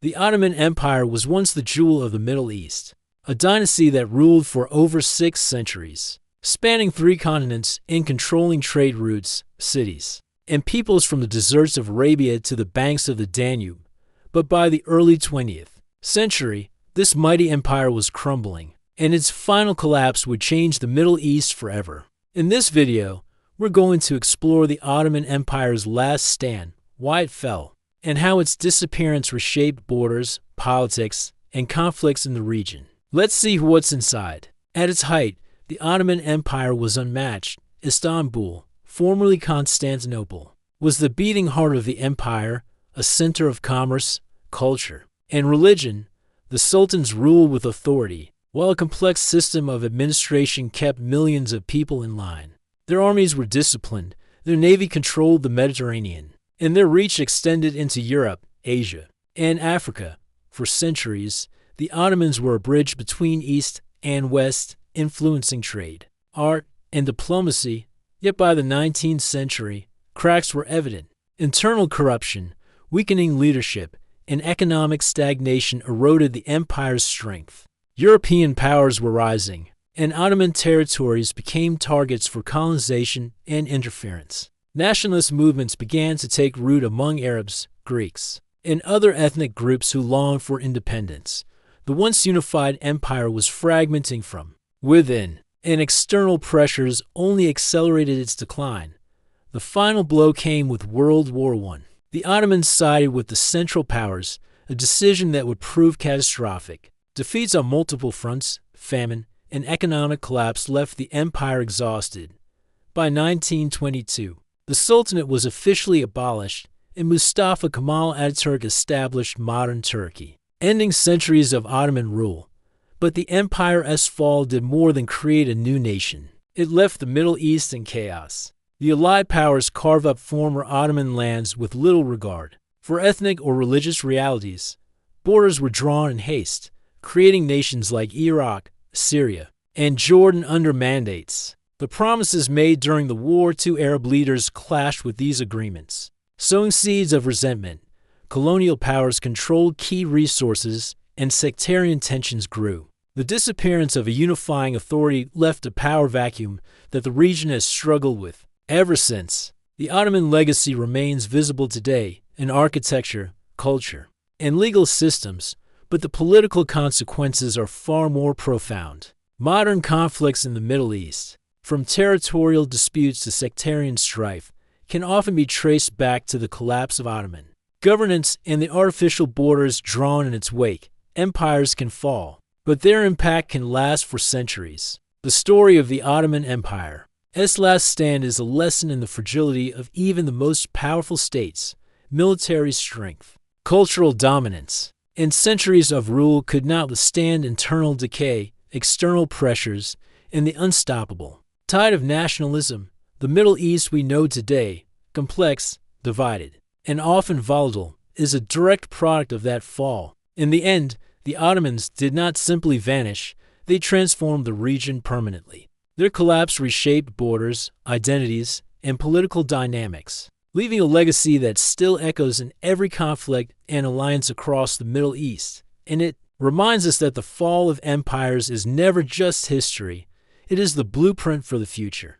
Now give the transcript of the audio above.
The Ottoman Empire was once the jewel of the Middle East, a dynasty that ruled for over 6 centuries, spanning 3 continents and controlling trade routes, cities, and peoples from the deserts of Arabia to the banks of the Danube. But by the early 20th century, this mighty empire was crumbling, and its final collapse would change the Middle East forever. In this video, we're going to explore the Ottoman Empire's last stand, why it fell, and how its disappearance reshaped borders, politics, and conflicts in the region. Let's see what's inside. At its height, the Ottoman Empire was unmatched. Istanbul, formerly Constantinople, was the beating heart of the empire, a center of commerce, culture, and religion. The sultan's rule with authority, while a complex system of administration kept millions of people in line. Their armies were disciplined, their navy controlled the Mediterranean, and their reach extended into Europe, Asia, and Africa. For centuries, the Ottomans were a bridge between East and West, influencing trade, art, and diplomacy. Yet by the 19th century, cracks were evident. Internal corruption, weakening leadership, and economic stagnation eroded the empire's strength. European powers were rising, and Ottoman territories became targets for colonization and interference. Nationalist movements began to take root among Arabs, Greeks, and other ethnic groups who longed for independence. The once unified empire was fragmenting from within, and external pressures only accelerated its decline. The final blow came with World War I. The Ottomans sided with the Central Powers, a decision that would prove catastrophic. Defeats on multiple fronts, famine, and economic collapse left the empire exhausted. By 1922, the Sultanate was officially abolished, and Mustafa Kemal Ataturk established modern Turkey, ending centuries of Ottoman rule. But the empire's fall did more than create a new nation. It left the Middle East in chaos. The Allied powers carved up former Ottoman lands with little regard for ethnic or religious realities. Borders were drawn in haste, creating nations like Iraq, Syria, and Jordan under mandates. The promises made during the war to Arab leaders clashed with these agreements, sowing seeds of resentment. Colonial powers controlled key resources, and sectarian tensions grew. The disappearance of a unifying authority left a power vacuum that the region has struggled with ever since. The Ottoman legacy remains visible today in architecture, culture, and legal systems, but the political consequences are far more profound. Modern conflicts in the Middle East, from territorial disputes to sectarian strife, can often be traced back to the collapse of Ottoman governance and the artificial borders drawn in its wake. Empires can fall, but their impact can last for centuries. The story of the Ottoman Empire. Its last stand is a lesson in the fragility of even the most powerful states. Military strength, cultural dominance, and centuries of rule could not withstand internal decay, external pressures, and the unstoppable tide of nationalism. The Middle East we know today, complex, divided, and often volatile, is a direct product of that fall. In the end, the Ottomans did not simply vanish, they transformed the region permanently. Their collapse reshaped borders, identities, and political dynamics, leaving a legacy that still echoes in every conflict and alliance across the Middle East. And it reminds us that the fall of empires is never just history, it is the blueprint for the future.